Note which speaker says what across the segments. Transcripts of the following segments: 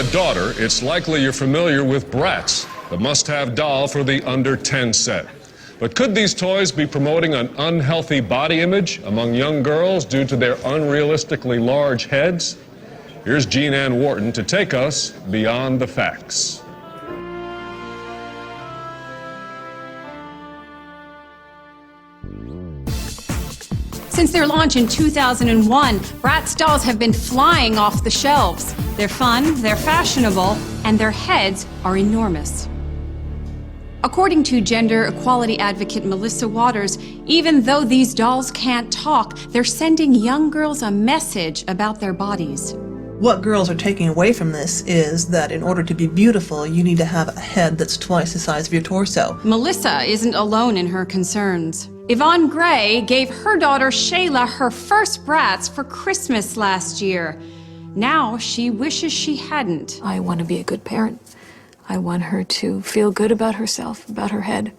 Speaker 1: a daughter, it's likely you're familiar with Bratz, the must-have doll for the under 10 set. But could these toys be promoting an unhealthy body image among young girls due to their unrealistically large heads? Here's Jean Ann Wharton to take us beyond the facts.
Speaker 2: Since their launch in 2001, Bratz dolls have been flying off the shelves. They're fun, they're fashionable, and their heads are enormous. According to gender equality advocate Melissa Waters, even though these dolls can't talk, they're sending young girls a message about their bodies.
Speaker 3: What girls are taking away from this is that in order to be beautiful, you need to have a head that's twice the size of your torso.
Speaker 2: Melissa isn't alone in her concerns. Yvonne Gray gave her daughter Shayla her first Bratz for Christmas last year. Now she wishes she hadn't.
Speaker 4: I want to be a good parent. I want her to feel good about herself, about her head.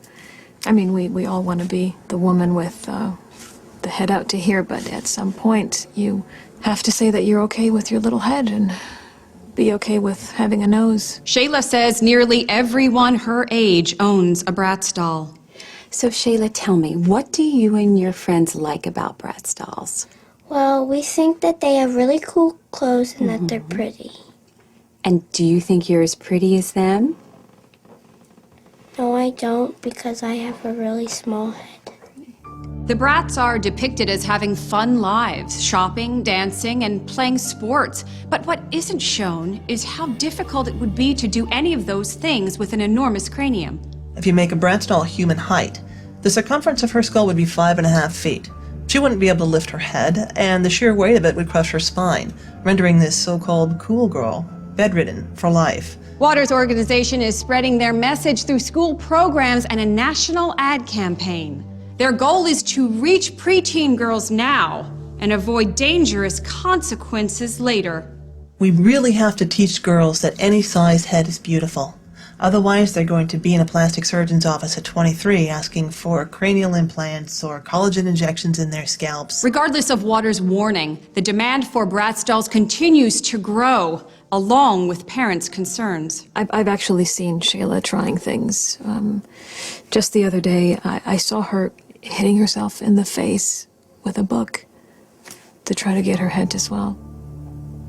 Speaker 4: I mean, we all want to be the woman with the head out to here, but at some point you have to say that you're okay with your little head and be okay with having a nose.
Speaker 2: Shayla says nearly everyone her age owns a Bratz doll.
Speaker 5: So Shayla, tell me, what do you and your friends like about Bratz dolls?
Speaker 6: Well, we think that they have really cool clothes and that they're pretty.
Speaker 5: And do you think you're as pretty as them?
Speaker 6: No, I don't, because I have a really small head.
Speaker 2: The Bratz are depicted as having fun lives, shopping, dancing, and playing sports. But what isn't shown is how difficult it would be to do any of those things with an enormous cranium.
Speaker 3: If you make a Bratz doll human height, the circumference of her skull would be 5.5 feet. She wouldn't be able to lift her head, and the sheer weight of it would crush her spine, rendering this so-called cool girl bedridden for life.
Speaker 2: Waters' organization is spreading their message through school programs and a national ad campaign. Their goal is to reach preteen girls now and avoid dangerous consequences later.
Speaker 3: We really have to teach girls that any sized head is beautiful. Otherwise, they're going to be in a plastic surgeon's office at 23 asking for cranial implants or collagen injections in their scalps.
Speaker 2: Regardless of Waters' warning, the demand for Bratz dolls continues to grow, along with parents' concerns.
Speaker 4: I've actually seen Shayla trying things. Just the other day, I saw her hitting herself in the face with a book to try to get her head to swell.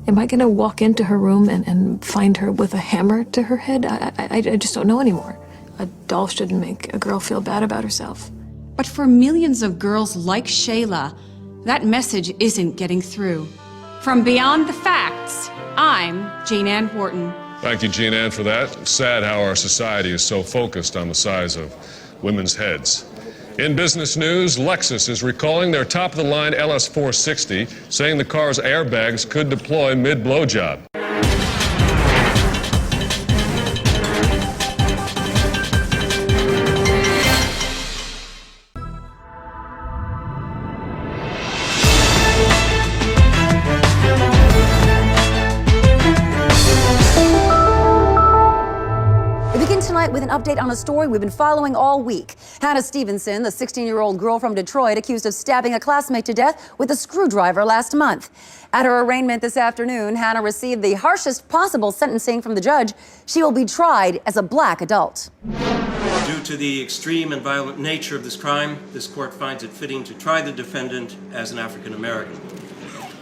Speaker 4: Am I going to walk into her room and find her with a hammer to her head? I just don't know anymore. A doll shouldn't make a girl feel bad about herself.
Speaker 2: But for millions of girls like Shayla, that message isn't getting through. From Beyond the Facts, I'm Jean Ann Wharton.
Speaker 1: Thank you, Jean Ann, for that. It's sad how our society is so focused on the size of women's heads. In business news, Lexus is recalling their top-of-the-line LS460, saying the car's airbags could deploy mid-blowjob.
Speaker 7: With an update on a story we've been following all week. Hannah Stevenson, the 16-year-old girl from Detroit, accused of stabbing a classmate to death with a screwdriver last month. At her arraignment this afternoon, Hannah received the harshest possible sentencing from the judge. She will be tried as a black adult.
Speaker 8: Due to the extreme and violent nature of this crime, this court finds it fitting to try the defendant as an African American.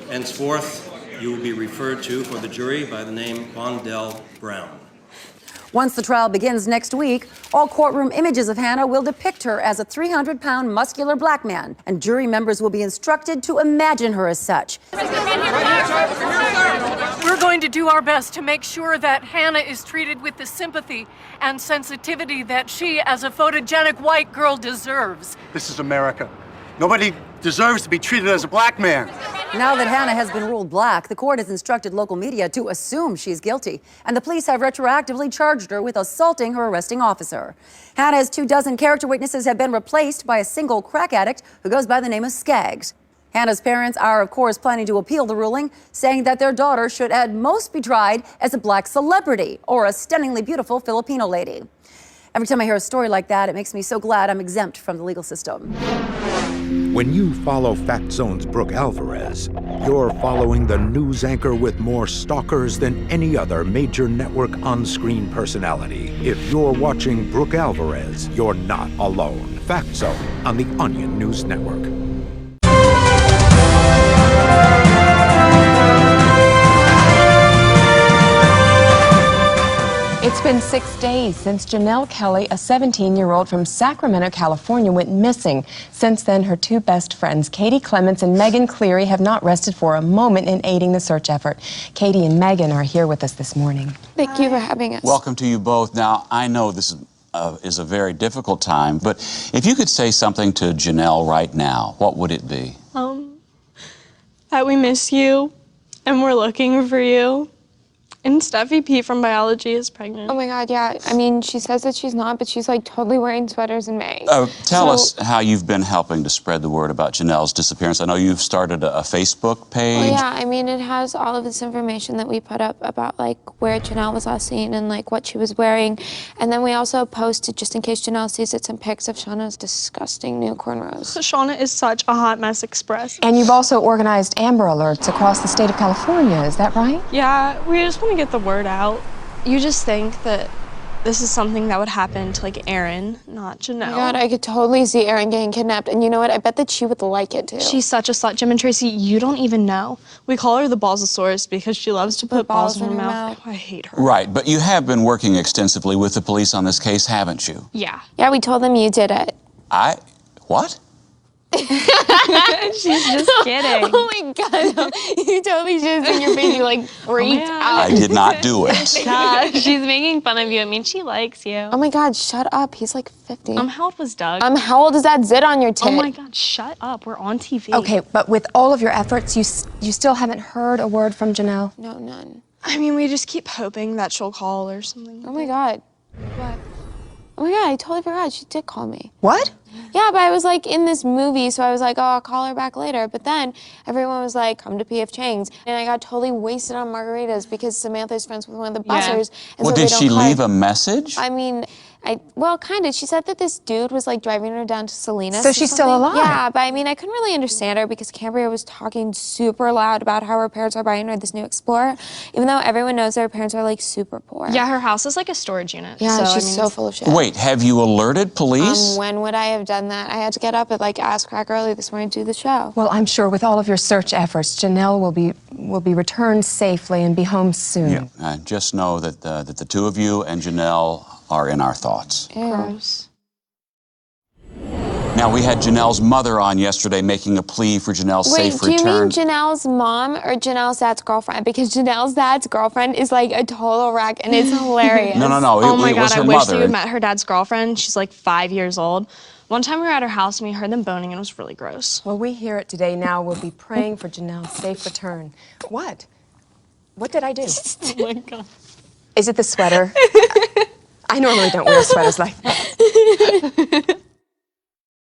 Speaker 8: Henceforth, you will be referred to for the jury by the name Wandell Brown.
Speaker 7: Once the trial begins next week, all courtroom images of Hannah will depict her as a 300-pound muscular black man, and jury members will be instructed to imagine her as such.
Speaker 9: We're going to do our best to make sure that Hannah is treated with the sympathy and sensitivity that she, as a photogenic white girl, deserves.
Speaker 10: This is America. Nobody deserves to be treated as a black man.
Speaker 7: Now that Hannah has been ruled black, the court has instructed local media to assume she's guilty, and the police have retroactively charged her with assaulting her arresting officer. Hannah's 24 character witnesses have been replaced by a single crack addict who goes by the name of Skaggs. Hannah's parents are, of course, planning to appeal the ruling, saying that their daughter should at most be tried as a black celebrity or a stunningly beautiful Filipino lady. Every time I hear a story like that, it makes me so glad I'm exempt from the legal system.
Speaker 11: When you follow Fact Zone's Brooke Alvarez, you're following the news anchor with more stalkers than any other major network on-screen personality. If you're watching Brooke Alvarez, you're not alone. Fact Zone on the Onion News Network.
Speaker 12: It's been 6 days since Janelle Kelly, a 17-year-old from Sacramento, California, went missing. Since then, her two best friends, Katie Clements and Megan Cleary, have not rested for a moment in aiding the search effort. Katie and Megan are here with us this morning.
Speaker 4: Thank you for having us.
Speaker 13: Welcome to you both. Now, I know this is a very difficult time, but if you could say something to Janelle right now, what would it be?
Speaker 14: That we miss you, and we're looking for you. And Steffi P from biology is pregnant.
Speaker 4: Oh my God, yeah. I mean, she says that she's not, but she's like totally wearing sweaters in May.
Speaker 13: Tell us how you've been helping to spread the word about Janelle's disappearance. I know you've started a Facebook page.
Speaker 4: Well, yeah, I mean, it has all of this information that we put up about like where Janelle was last seen and like what she was wearing. And then we also posted, just in case Janelle sees it, some pics of Shauna's disgusting new cornrows.
Speaker 14: Shauna is such a hot mess express.
Speaker 12: And you've also organized Amber Alerts across the state of California, is that right?
Speaker 14: Yeah, we just want to get the word out. You just think that this is something that would happen to like Erin, not Janelle.
Speaker 4: Oh my God, I could totally see Erin getting kidnapped. And you know what? I bet that she would like it too.
Speaker 14: She's such a slut, Jim and Tracy. You don't even know. We call her the Balzosaurus because she loves to put balls in her mouth. Oh, I hate her.
Speaker 13: Right, but you have been working extensively with the police on this case, haven't you?
Speaker 14: Yeah.
Speaker 4: Yeah, we told them you did it.
Speaker 13: What?
Speaker 14: She's just kidding.
Speaker 4: Oh my God, no. You totally just in your face, you like freaked out.
Speaker 13: I did not do it.
Speaker 14: She's making fun of you. I mean, she likes you.
Speaker 4: Oh my God, shut up. He's like 50.
Speaker 14: How old was Doug?
Speaker 4: How old is that zit on your tit?
Speaker 14: Oh my God, shut up. We're on TV.
Speaker 12: Okay, but with all of your efforts, you still haven't heard a word from Janelle?
Speaker 4: No, none.
Speaker 14: I mean, we just keep hoping that she'll call or something.
Speaker 4: Oh my God. What? Oh my God, I totally forgot. She did call me.
Speaker 12: What?
Speaker 4: Yeah, but I was like in this movie, so I was like, oh, I'll call her back later. But then everyone was like, come to P.F. Chang's. And I got totally wasted on margaritas because Samantha's friends with one of the bussers. And
Speaker 13: Well,
Speaker 4: so
Speaker 13: did she leave a message?
Speaker 4: I mean, well, kind of. She said that this dude was like driving her down to Salinas.
Speaker 12: So she's still alive?
Speaker 4: Yeah, but I mean, I couldn't really understand her because Cambria was talking super loud about how her parents are buying her this new Explorer, even though everyone knows that her parents are like super poor.
Speaker 14: Yeah, her house is like a storage unit.
Speaker 4: Yeah,
Speaker 14: so,
Speaker 4: she's so full of shit.
Speaker 13: Wait, have you alerted police?
Speaker 4: When would I have done that? I had to get up at like ass crack early this morning to do the show.
Speaker 12: Well, I'm sure with all of your search efforts, Janelle will be returned safely and be home soon.
Speaker 13: Yeah, just know that the two of you and Janelle are in our thoughts.
Speaker 14: Gross.
Speaker 13: Now, we had Janelle's mother on yesterday making a plea for Janelle's safe return.
Speaker 4: Wait, do you mean Janelle's mom or Janelle's dad's girlfriend? Because Janelle's dad's girlfriend is like a total wreck and it's hilarious.
Speaker 13: No.
Speaker 14: Oh my
Speaker 13: it was
Speaker 14: God,
Speaker 13: her
Speaker 14: I wish
Speaker 13: mother.
Speaker 14: you had met her dad's girlfriend. She's like 5 years old. One time we were at her house and we heard them boning and it was really gross.
Speaker 12: Well, we hear it today. Now we'll be praying for Janelle's safe return. What? What did I do?
Speaker 14: Oh my God.
Speaker 12: Is it the sweater? I normally don't wear sweaters like that.